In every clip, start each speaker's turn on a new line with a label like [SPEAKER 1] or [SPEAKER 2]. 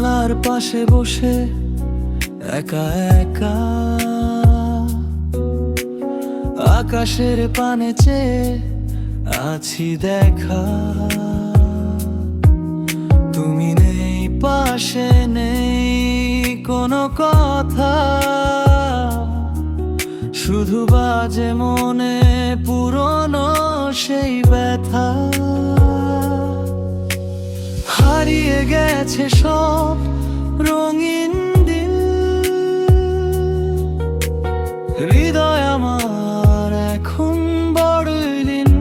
[SPEAKER 1] জানালার পাশে বসে একা একা আকাশের পানে চেয়ে আছি দেখা। তুমি নেই পাশে, নেই কোনো কথা, শুধু বাজে মনে পুরনো সেই ব্যথা। হারিয়ে গেছে সব রঙিন দিন, হৃদয় আমার এখন বড়ই দিন।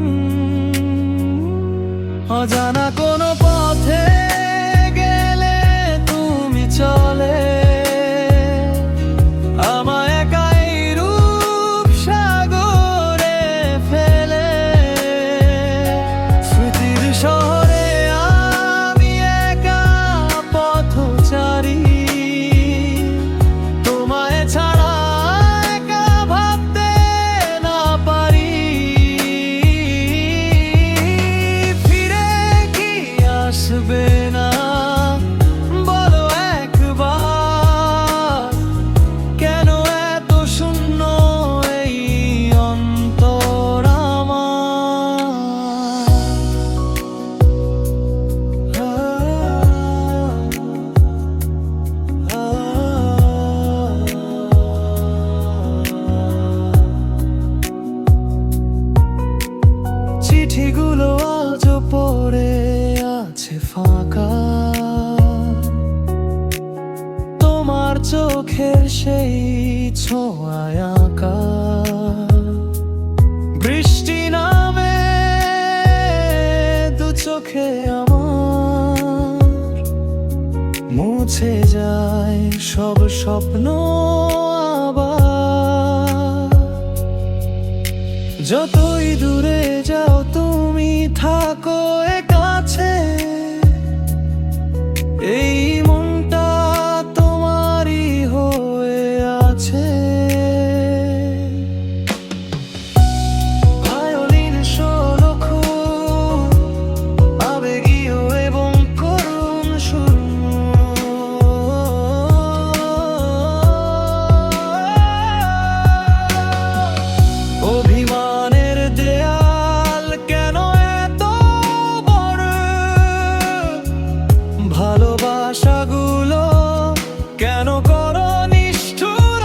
[SPEAKER 1] অজানা কোনো পথে গেলে তুমি চলে আমায় একাই রূপ সাগরে ফেলে। স্মৃতির শহরে আমি একা পথচারী, তোমায় ছাড়া একা ভাবতে না পারি। ফিরে কি আসবে না বলো একবার, কেন এত শূন্য এই অন্তর আমার। চিঠিগুলো আজও পড়ে আছে ফাঁকা, তোমার চোখের সেই ছোঁয়ায় আঁকা। বৃষ্টি নামে দু চোখে আমার, মুছে যায় সব স্বপ্ন আবার। যতই দূরে যাও তুমি থাকো এ কাছে, এই মনটা তোমারই হয়ে আছে। ভায়োলিন ষোলো খুব আবেগীয় এবং করুণ সুর, অভিমানের দেয়াল কেন এত বড়, ভালোবাসাগুলো কেন করো নিষ্ঠুর।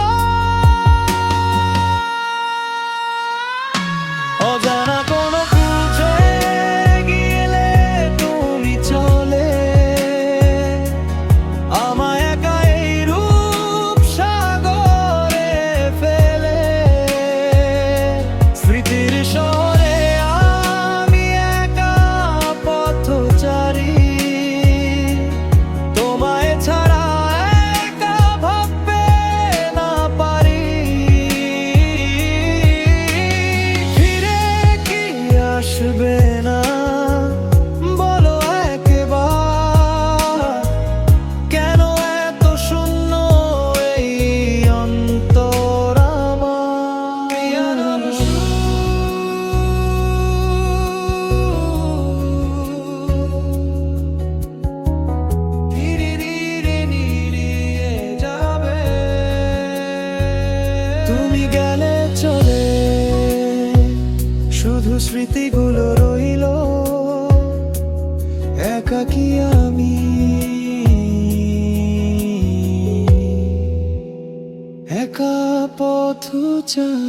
[SPEAKER 1] অজানা কোনো খুঁজে গেলে তুমি চলে আমায় একা এই রূপ সাগরে ফেলে। স্মৃতির শহরে আমি একা পথচারী, তোমায় ছাড়া একা ভাবতে না পারি। ফিরে কি আসবে না বলো একবার, কেন এত শূন্য এই অন্তর আমার। ধীরে ধীরে নিড়িয়ে যাবে, তুমি গেলে চলে শুধু স্মৃতিগুলো রইল একাকী আমি, একা পথচারী।